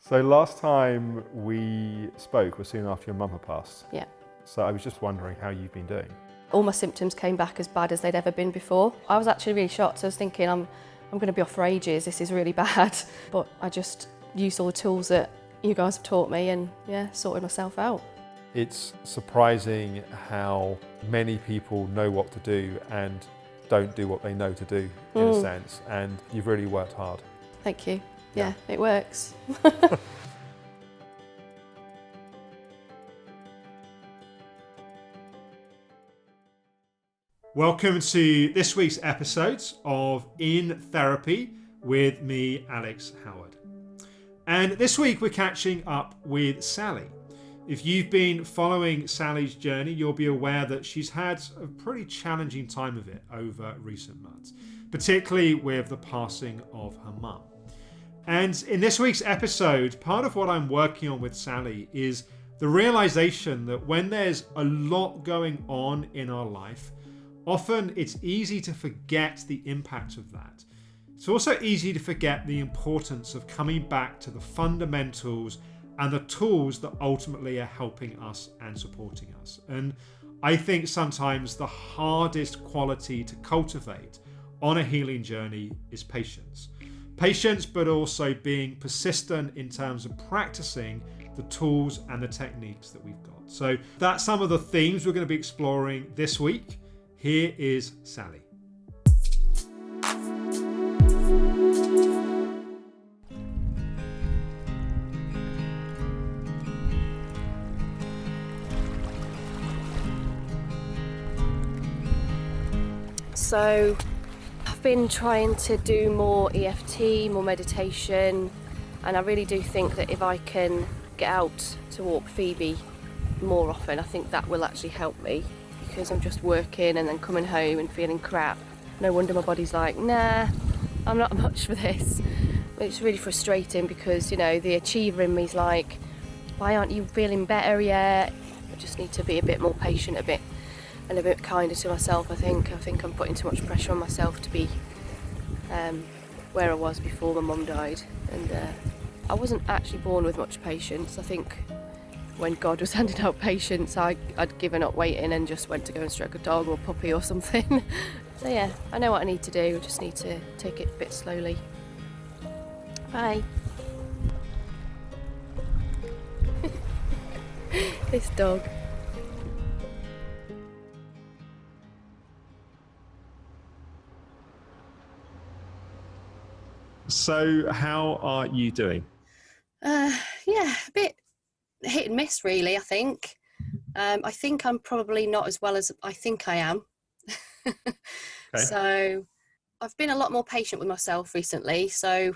So last time we spoke was soon after your mum had passed. Yeah. So I was just wondering how you've been doing. All my symptoms came back as bad as they'd ever been before. I was actually really shocked. I was thinking, I'm going to be off for ages. This is really bad. But I just used all the tools that you guys have taught me and sorted myself out. It's surprising how many people know what to do and don't do what they know to do, in a sense. And you've really worked hard. Thank you. Yeah, it works. Welcome to this week's episode of In Therapy with me, Alex Howard. And this week we're catching up with Sally. If you've been following Sally's journey, you'll be aware that she's had a pretty challenging time of it over recent months, particularly with the passing of her mum. And in this week's episode, part of what I'm working on with Sally is the realization that when there's a lot going on in our life, often it's easy to forget the impact of that. It's also easy to forget the importance of coming back to the fundamentals and the tools that ultimately are helping us and supporting us. And I think sometimes the hardest quality to cultivate on a healing journey is patience. Patience, but also being persistent in terms of practicing the tools and the techniques that we've got. So that's some of the themes we're going to be exploring this week. Here is Sally. So I've been trying to do more EFT, more meditation, and I really do think that if I can get out to walk Phoebe more often, I think that will actually help me, because I'm just working and then coming home and feeling crap. No wonder my body's like, nah, I'm not much for this. It's really frustrating because, you know, the achiever in me's like, why aren't you feeling better yet? I just need to be a bit more patient, a bit kinder to myself. I think I'm putting too much pressure on myself to be where I was before my mum died. And I wasn't actually born with much patience. I think when God was handing out patience, I'd given up waiting and just went to go and stroke a dog or a puppy or something. So yeah, I know what I need to do. I just need to take it a bit slowly. Bye. This dog. So how are you doing? Yeah, a bit hit and miss really, I think. I think I'm probably not as well as I think I am. Okay. So I've been a lot more patient with myself recently. So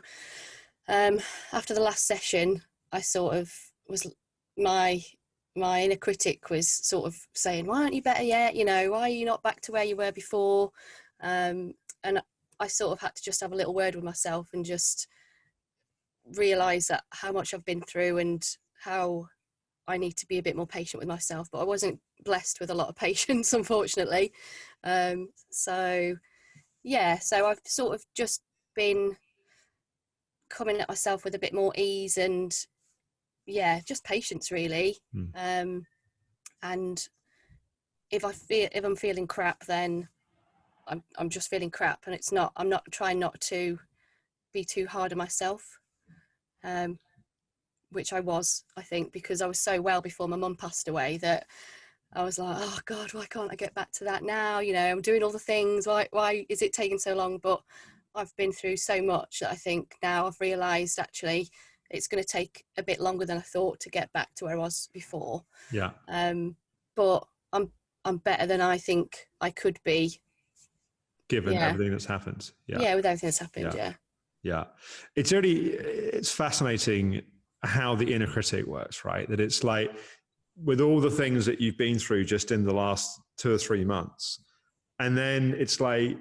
after the last session, I sort of was, my inner critic was sort of saying, why aren't you better yet? You know, why are you not back to where you were before? And I sort of had to just have a little word with myself and just realise that how much I've been through and how I need to be a bit more patient with myself. But I wasn't blessed with a lot of patience, unfortunately. So I've sort of just been coming at myself with a bit more ease and just patience really. And if I'm feeling crap, then I'm just feeling crap, and I'm not trying not to be too hard on myself, which I think, because I was so well before my mum passed away that I was like, oh God, why can't I get back to that now? You know, I'm doing all the things. Why is it taking so long? But I've been through so much that I think now I've realised actually it's going to take a bit longer than I thought to get back to where I was before. Yeah. But I'm better than I think I could be. Given everything that's happened. Yeah, with everything that's happened, Yeah. It's fascinating how the inner critic works, right? That it's like, with all the things that you've been through just in the last 2 or 3 months, and then it's like,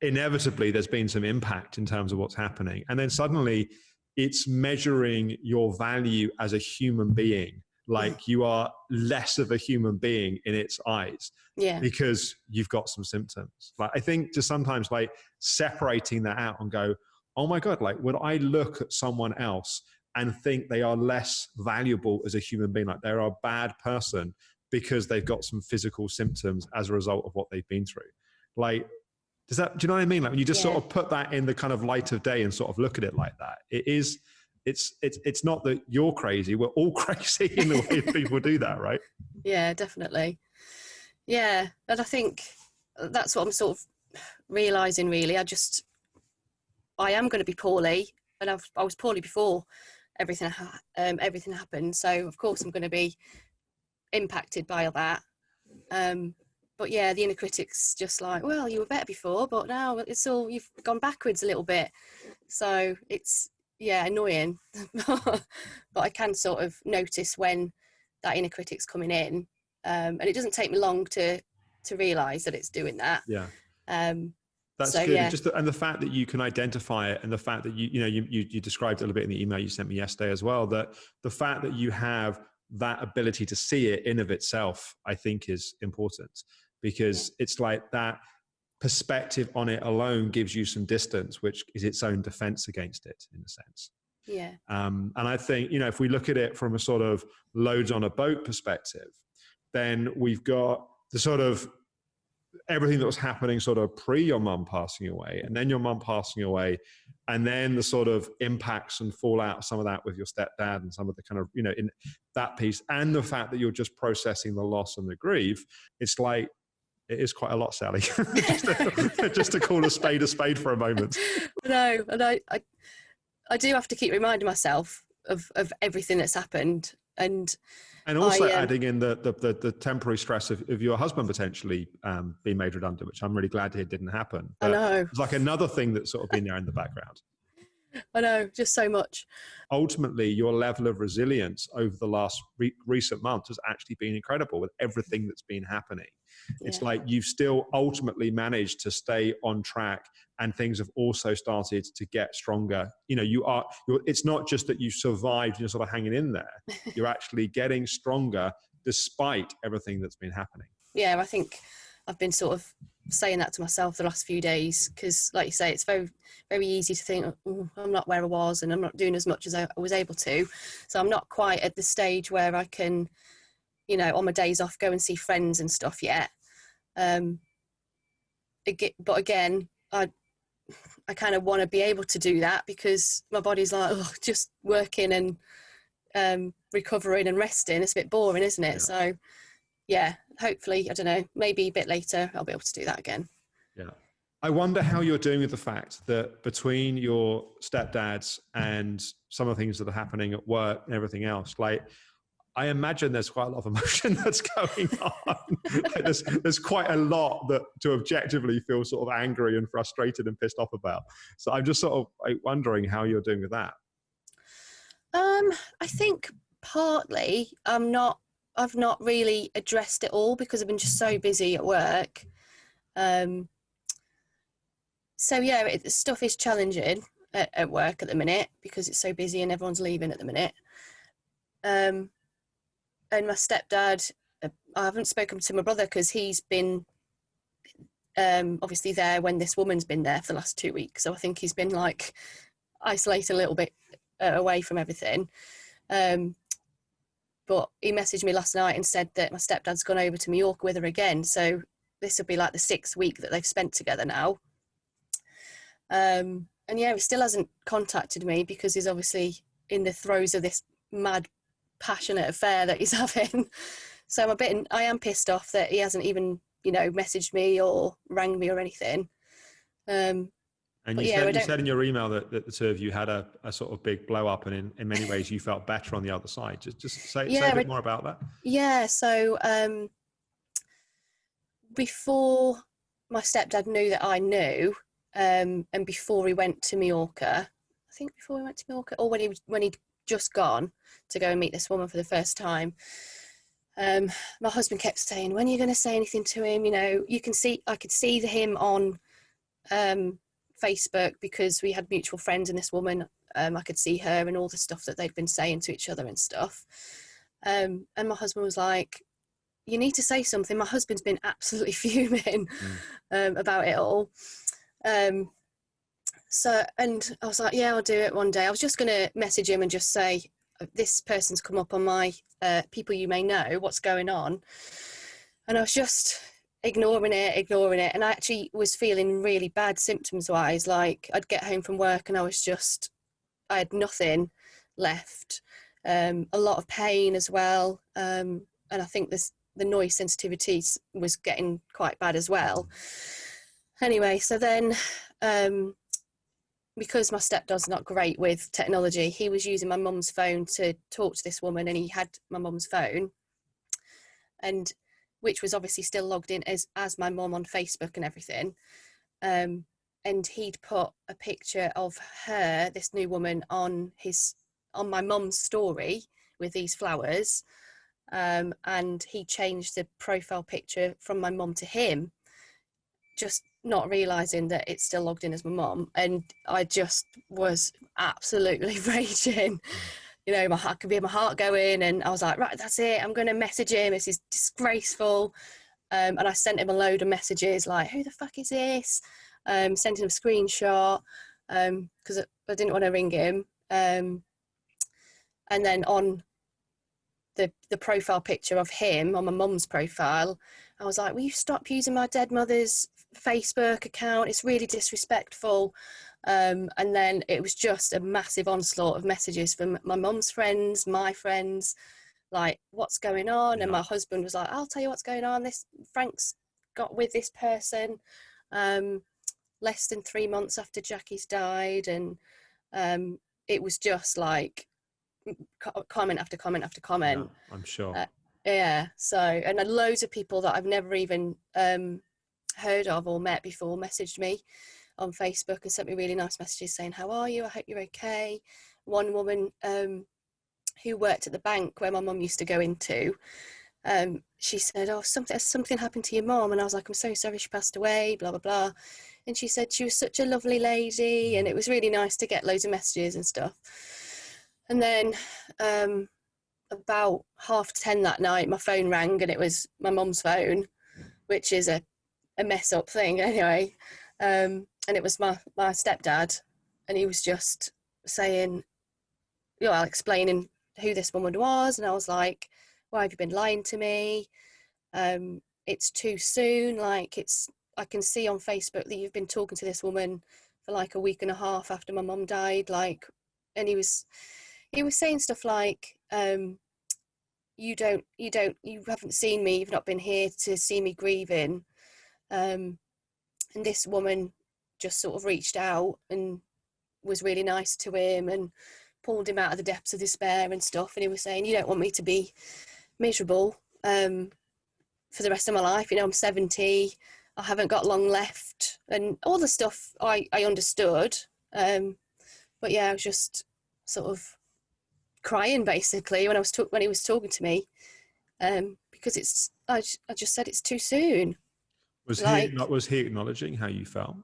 inevitably there's been some impact in terms of what's happening. And then suddenly it's measuring your value as a human being. Like you are less of a human being in its eyes because you've got some symptoms. Like, I think just sometimes like separating that out and go, oh my God, like would I look at someone else and think they are less valuable as a human being, like they're a bad person because they've got some physical symptoms as a result of what they've been through. Like, do you know what I mean? Like when you just sort of put that in the kind of light of day and sort of look at it like that, it's not that you're crazy. We're all crazy in the way people do that, right? Yeah, definitely. Yeah, and I think that's what I'm sort of realising, really. I am going to be poorly, and I was poorly before everything happened. So of course I'm going to be impacted by that. But yeah, the inner critic's just like, well, you were better before, but now you've gone backwards a little bit. So it's, annoying. But I can sort of notice when that inner critic's coming in, and it doesn't take me long to realise that it's doing that. Yeah. Um, That's so, good. yeah. And the fact that you can identify it, and the fact that you described it a little bit in the email you sent me yesterday as well, that the fact that you have that ability to see it in of itself, I think is important, because it's like that perspective on it alone gives you some distance, which is its own defense against it in a sense. Yeah. And I think, if we look at it from a sort of loads on a boat perspective, then we've got the sort of everything that was happening sort of pre your mum passing away, and then your mum passing away, and then the sort of impacts and fallout of some of that with your stepdad and some of the kind of, in that piece, and the fact that you're just processing the loss and the grief. It's like, it is quite a lot, Sally. just to call a spade for a moment. No, and I do have to keep reminding myself of everything that's happened. And also adding in the temporary stress of your husband potentially being made redundant, which I'm really glad it didn't happen. But I know. it's like another thing that's sort of been there in the background. I know, just so much. Ultimately, your level of resilience over the last recent months has actually been incredible with everything that's been happening. It's like you've still ultimately managed to stay on track, and things have also started to get stronger. It's not just that you survived and you're sort of hanging in there. You're actually getting stronger despite everything that's been happening. Yeah, I think I've been sort of saying that to myself the last few days, because like you say, it's very, very easy to think, oh, I'm not where I was and I'm not doing as much as I was able to. So I'm not quite at the stage where I can, on my days off, go and see friends and stuff yet. But again, I kind of want to be able to do that, because my body's like, just working and recovering and resting. It's a bit boring, isn't it? Yeah. So hopefully, I don't know, maybe a bit later I'll be able to do that again. Yeah. I wonder how you're doing with the fact that between your stepdads and some of the things that are happening at work and everything else, like, I imagine there's quite a lot of emotion that's going on. Like there's quite a lot that to objectively feel sort of angry and frustrated and pissed off about. So I'm just sort of wondering how you're doing with that. I think partly I've not really addressed it all, because I've been just so busy at work. Stuff is challenging at work at the minute, because it's so busy and everyone's leaving at the minute. And my stepdad, I haven't spoken to my brother, because he's been obviously there when this woman's been there for the last 2 weeks. So I think he's been like isolated a little bit away from everything. But he messaged me last night and said that my stepdad's gone over to Mallorca with her again. So this will be like the 6th week that they've spent together now. And he still hasn't contacted me, because he's obviously in the throes of this mad, passionate affair that he's having. So I am pissed off that he hasn't even, messaged me or rang me or anything. And you said in your email that the two of you had a sort of big blow up, and in many ways you felt better on the other side. Just say a bit more about that. Yeah. So before my stepdad knew that I knew, and before he went to Mallorca, or when he'd just gone to go and meet this woman for the first time, my husband kept saying, when are you going to say anything to him? I could see him on Facebook, because we had mutual friends in this woman. I could see her and all the stuff that they'd been saying to each other and stuff. And my husband was like, you need to say something. My husband's been absolutely fuming about it all. So, and I was like, yeah, I'll do it one day. I was just going to message him and just say, this person's come up on my people you may know, what's going on? And I was just ignoring it. And I actually was feeling really bad symptoms wise. Like I'd get home from work and I had nothing left. A lot of pain as well. And I think the noise sensitivity was getting quite bad as well. Anyway, so then, because my stepdad's not great with technology, he was using my mum's phone to talk to this woman, and he had my mum's phone, and which was obviously still logged in as my mum on Facebook and everything. And he'd put a picture of her, this new woman, on my mum's story with these flowers. And he changed the profile picture from my mum to him, just not realizing that it's still logged in as my mum. And I just was absolutely raging. You know, I could be my heart going, and I was like, right, that's it, I'm going to message him, this is disgraceful. And I sent him a load of messages like, who the fuck is this? Sent him a screenshot because I didn't want to ring him. And then on the profile picture of him on my mum's profile, I was like, will you stop using my dead mother's Facebook account? It's really disrespectful. And then it was just a massive onslaught of messages from my mum's friends, my friends, like, what's going on? And my husband was like, I'll tell you what's going on. This Frank's got with this person less than 3 months after Jackie's died. And it was just like comment after comment after comment. Yeah, I'm sure. Yeah. So, and loads of people that I've never even heard of or met before messaged me on Facebook and sent me really nice messages saying, how are you? I hope you're okay. One woman who worked at the bank where my mum used to go into, she said, oh, something happened to your mum. And I was like, I'm so sorry she passed away, blah, blah, blah. And she said she was such a lovely lady. And it was really nice to get loads of messages and stuff. And then about 10:30 that night, my phone rang, and it was my mum's phone, which is a mess up thing anyway. And it was my stepdad, and he was just saying, you know, explaining who this woman was. And I was like, why have you been lying to me? It's too soon. Like, I can see on Facebook that you've been talking to this woman for like a week and a half after my mum died. Like, and he was saying stuff like, you haven't seen me, you've not been here to see me grieving. And this woman just sort of reached out and was really nice to him and pulled him out of the depths of despair and stuff. And he was saying, you don't want me to be miserable for the rest of my life. You know, I'm 70, I haven't got long left, and all the stuff I understood. But yeah, I was just sort of crying basically when he was talking to me, because I just said it's too soon. Was he acknowledging how you felt?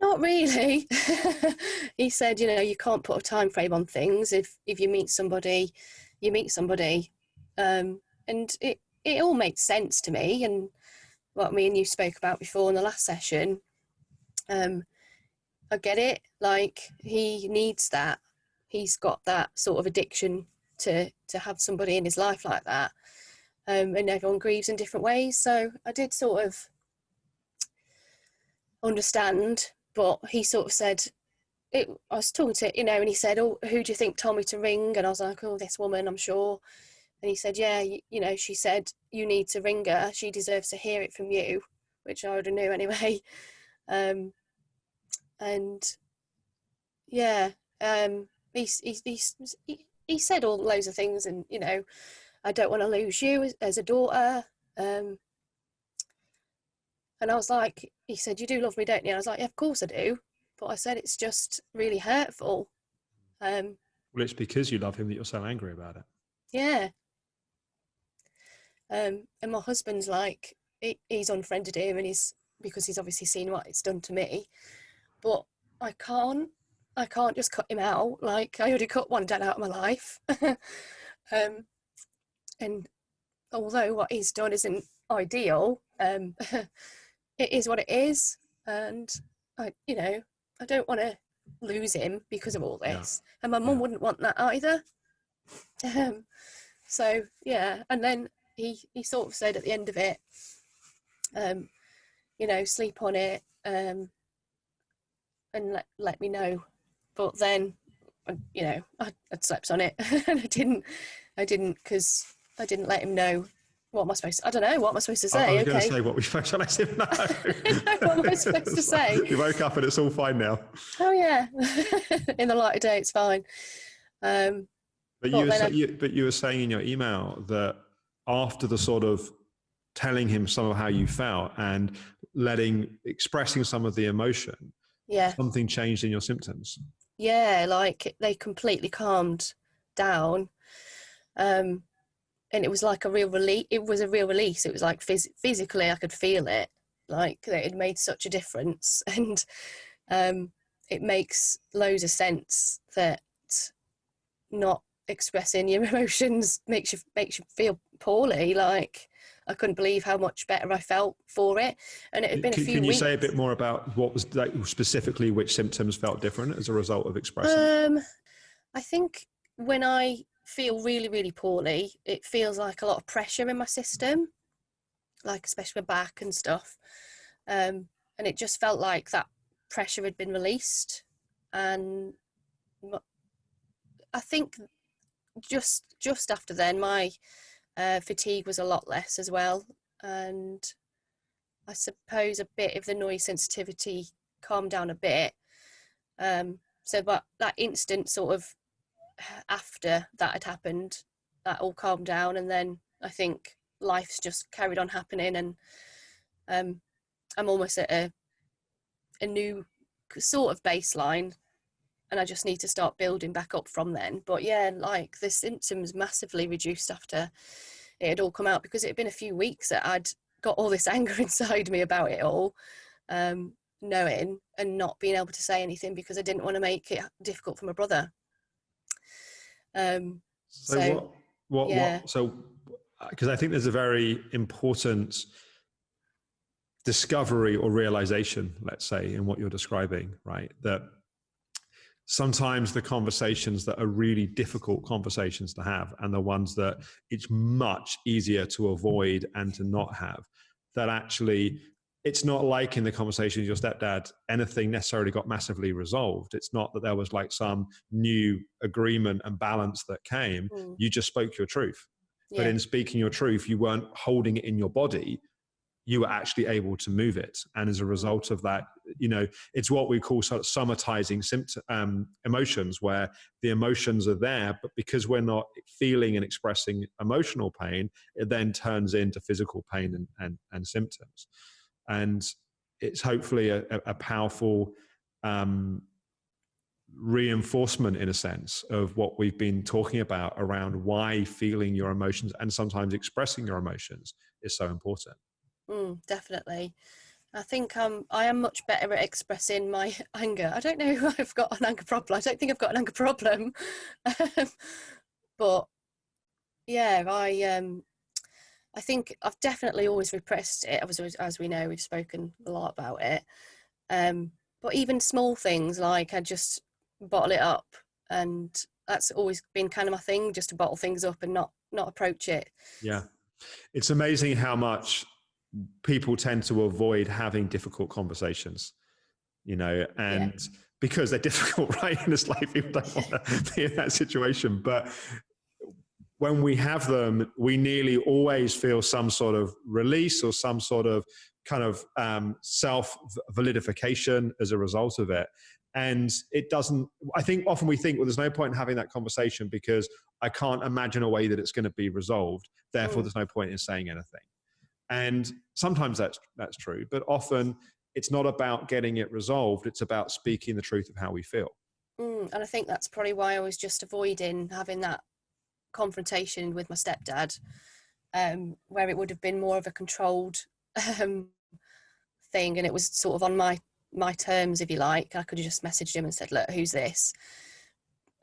Not really. He said, you know, you can't put a time frame on things. If you meet somebody, you meet somebody. And it all made sense to me. And what me and you spoke about before in the last session, I get it. Like, he needs that. He's got that sort of addiction to have somebody in his life like that. And everyone grieves in different ways. So I did sort of understand, but he sort of said, I was talking to, you know, and he said, oh, who do you think told me to ring? And I was like, oh, this woman, I'm sure. And he said, yeah, you know, she said you need to ring her. She deserves to hear it from you, which I already knew anyway. And yeah, he said all loads of things, and, you know, I don't want to lose you as a daughter. And I was like, he said, you do love me, don't you? And I was like, yeah, of course I do. But I said, it's just really hurtful. Well, it's because you love him that you're so angry about it. Yeah. And my husband's like, he's unfriended him, and because he's obviously seen what it's done to me. But I can't just cut him out. Like, I already cut one dad out of my life. And although what he's done isn't ideal, it is what it is. And I I don't want to lose him because of all this. Yeah. And my mum wouldn't want that either. So yeah, and then he sort of said at the end of it, you know, sleep on it, and let me know. But then, you know, I'd slept on it and I didn't because I didn't let him know. What am I supposed to, I don't know, what am I supposed to say? I was going to say, what we supposed to let him know? What am I supposed to say? You woke up and it's all fine now. Oh yeah. In the light of day, it's fine. But you were saying in your email that after the sort of telling him some of how you felt and expressing some of the emotion, something changed in your symptoms. Yeah, like they completely calmed down. And it was like a real relief. It was a real release. It was like physically I could feel it, like it made such a difference. And it makes loads of sense that not expressing your emotions makes you feel poorly. Like I couldn't believe how much better I felt for it. And it had been a few weeks. Can you say a bit more about what was, like, specifically which symptoms felt different as a result of expressing? I think when I feel really, really poorly, it feels like a lot of pressure in my system, like especially my back and stuff. And it just felt like that pressure had been released. And I think just after then, my fatigue was a lot less as well. And I suppose a bit of the noise sensitivity calmed down a bit. So but that instant sort of after that had happened, that all calmed down, and then I think life's just carried on happening, and I'm almost at a new sort of baseline, and I just need to start building back up from then. But yeah, like the symptoms massively reduced after it had all come out, because it had been a few weeks that I'd got all this anger inside me about it all, knowing and not being able to say anything because I didn't want to make it difficult for my brother. So because I think there's a very important discovery or realization, let's say, in what you're describing, right? That sometimes the conversations that are really difficult conversations to have, and the ones that it's much easier to avoid and to not have, that actually it's not like in the conversation with your stepdad, anything necessarily got massively resolved. It's not that there was like some new agreement and balance that came. You just spoke your truth. But in speaking your truth, you weren't holding it in your body. You were actually able to move it. And as a result of that, you know, it's what we call sort of somatizing emotions, where the emotions are there, but because we're not feeling and expressing emotional pain, it then turns into physical pain and symptoms. And it's hopefully a powerful reinforcement, in a sense, of what we've been talking about around why feeling your emotions and sometimes expressing your emotions is so important. Definitely. I think I am much better at expressing my anger. I don't know if I've got an anger problem. I don't think I've got an anger problem. But yeah, I think I've definitely always repressed it. As we know, we've spoken a lot about it. But even small things, like I just bottle it up, and that's always been kind of my thing, just to bottle things up and not approach it. Yeah. It's amazing how much people tend to avoid having difficult conversations, you know, and because they're difficult, right? In this life, people don't want to be in that situation. But when we have them, we nearly always feel some sort of release or some sort of kind of self-validification as a result of it. And it doesn't, I think often we think, well, there's no point in having that conversation because I can't imagine a way that it's going to be resolved. Therefore, there's no point in saying anything. And sometimes that's true, but often it's not about getting it resolved. It's about speaking the truth of how we feel. And I think that's probably why I was just avoiding having that confrontation with my stepdad, where it would have been more of a controlled thing, and it was sort of on my terms, if you like. I could have just messaged him and said, look, who's this?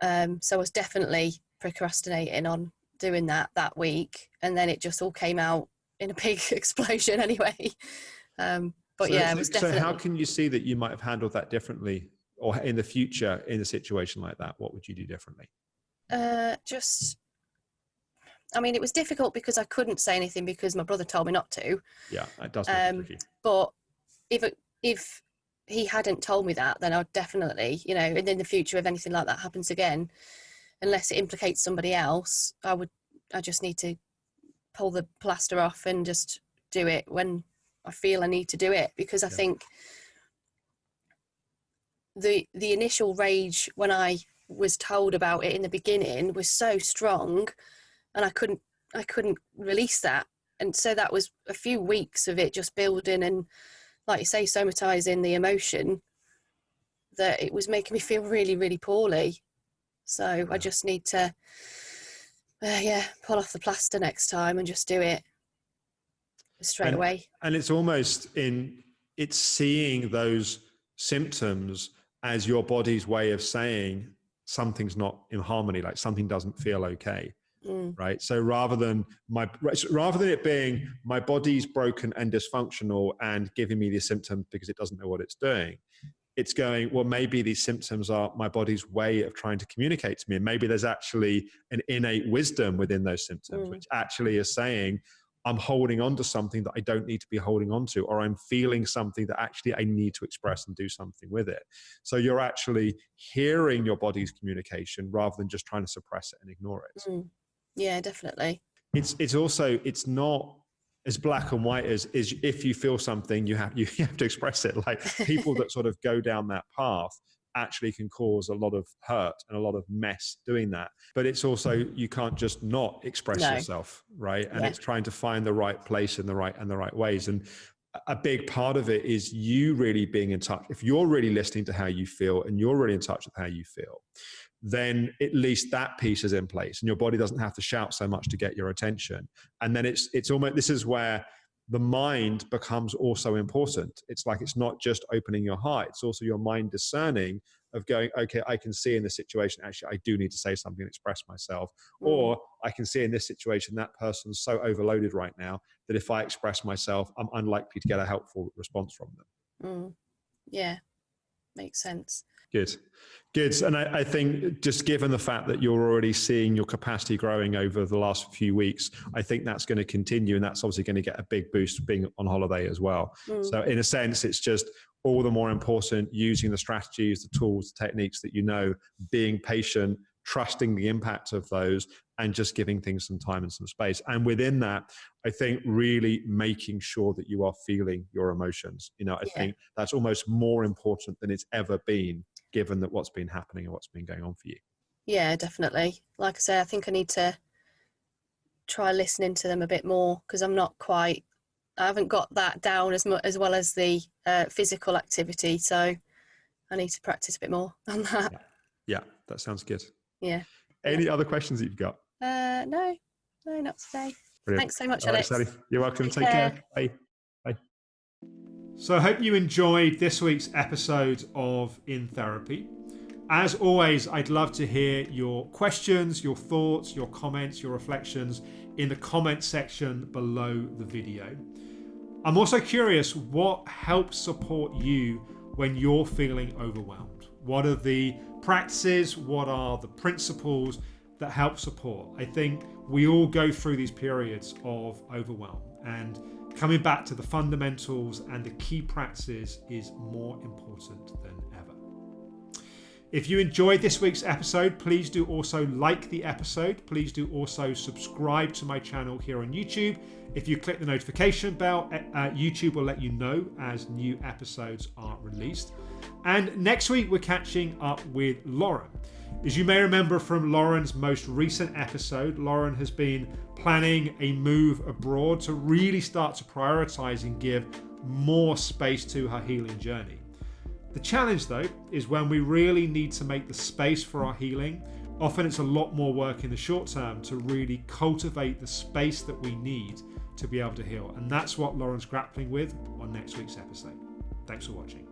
So I was definitely procrastinating on doing that week, and then it just all came out in a big explosion anyway. But yeah, it was definitely... So how can you see that you might have handled that differently or in the future in a situation like that, what would you do differently? I mean, it was difficult because I couldn't say anything because my brother told me not to. Yeah, it does make it tricky. But if he hadn't told me that, then I'd definitely, you know, and in the future, if anything like that happens again, unless it implicates somebody else, I just need to pull the plaster off and just do it when I feel I need to do it. Because I think the initial rage when I was told about it in the beginning was so strong, and I couldn't release that. And so that was a few weeks of it just building and, like you say, somatizing the emotion, that it was making me feel really, really poorly. So I just need to, pull off the plaster next time and just do it straight away. And it's almost it's seeing those symptoms as your body's way of saying something's not in harmony, like something doesn't feel okay. Right. So rather than it being my body's broken and dysfunctional and giving me these symptoms because it doesn't know what it's doing, it's going, well, maybe these symptoms are my body's way of trying to communicate to me. And maybe there's actually an innate wisdom within those symptoms, which actually is saying, I'm holding on to something that I don't need to be holding on to, or I'm feeling something that actually I need to express and do something with it. So you're actually hearing your body's communication rather than just trying to suppress it and ignore it. Yeah, definitely. It's not as black and white as if you feel something, you have to express it. Like people that sort of go down that path actually can cause a lot of hurt and a lot of mess doing that. But it's also, you can't just not express yourself, right? And it's trying to find the right place in the right ways. And a big part of it is you really being in touch. If you're really listening to how you feel and you're really in touch with how you feel, then at least that piece is in place and your body doesn't have to shout so much to get your attention. And then it's almost, this is where the mind becomes also important. It's like, it's not just opening your heart, it's also your mind discerning of going, okay, I can see in this situation, actually, I do need to say something and express myself. Or I can see in this situation, that person's so overloaded right now that if I express myself, I'm unlikely to get a helpful response from them. Yeah, makes sense. Good. And I think just given the fact that you're already seeing your capacity growing over the last few weeks, I think that's going to continue. And that's obviously going to get a big boost being on holiday as well. So in a sense, it's just all the more important using the strategies, the tools, the techniques that you know, being patient, trusting the impact of those, and just giving things some time and some space. And within that, I think really making sure that you are feeling your emotions. You know, I think that's almost more important than it's ever been, given that what's been happening and what's been going on for you. Yeah, definitely. Like I say, I think I need to try listening to them a bit more, because I haven't got that down as well as the physical activity. So I need to practice a bit more on that. Yeah, that sounds good. Yeah. Any other questions that you've got? No, not today. Brilliant. Thanks so much, All Alex. right, Sally, you're welcome. Take care. Bye. So I hope you enjoyed this week's episode of In Therapy. As always, I'd love to hear your questions, your thoughts, your comments, your reflections in the comment section below the video. I'm also curious, what helps support you when you're feeling overwhelmed? What are the practices? What are the principles that help support? I think we all go through these periods of overwhelm, and coming back to the fundamentals and the key practices is more important than ever. If you enjoyed this week's episode, please do also like the episode. Please do also subscribe to my channel here on YouTube. If you click the notification bell, YouTube will let you know as new episodes are released. And next week, we're catching up with Lauren. As you may remember from Lauren's most recent episode, Lauren has been planning a move abroad to really start to prioritize and give more space to her healing journey. The challenge, though, is when we really need to make the space for our healing, often it's a lot more work in the short term to really cultivate the space that we need to be able to heal. And that's what Lauren's grappling with on next week's episode. Thanks for watching.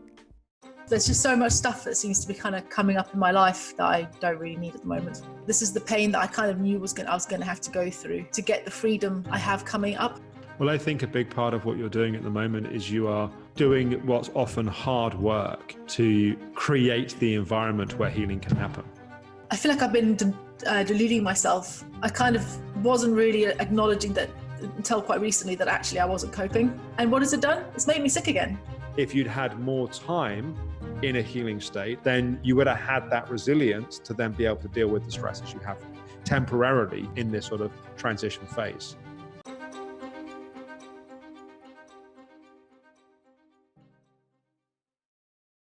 There's just so much stuff that seems to be kind of coming up in my life that I don't really need at the moment. This is the pain that I kind of knew I was going to have to go through to get the freedom I have coming up. Well, I think a big part of what you're doing at the moment is you are doing what's often hard work to create the environment where healing can happen. I feel like I've been deluding myself. I kind of wasn't really acknowledging that until quite recently that actually I wasn't coping. And what has it done? It's made me sick again. If you'd had more time in a healing state, then you would have had that resilience to then be able to deal with the stresses you have temporarily in this sort of transition phase.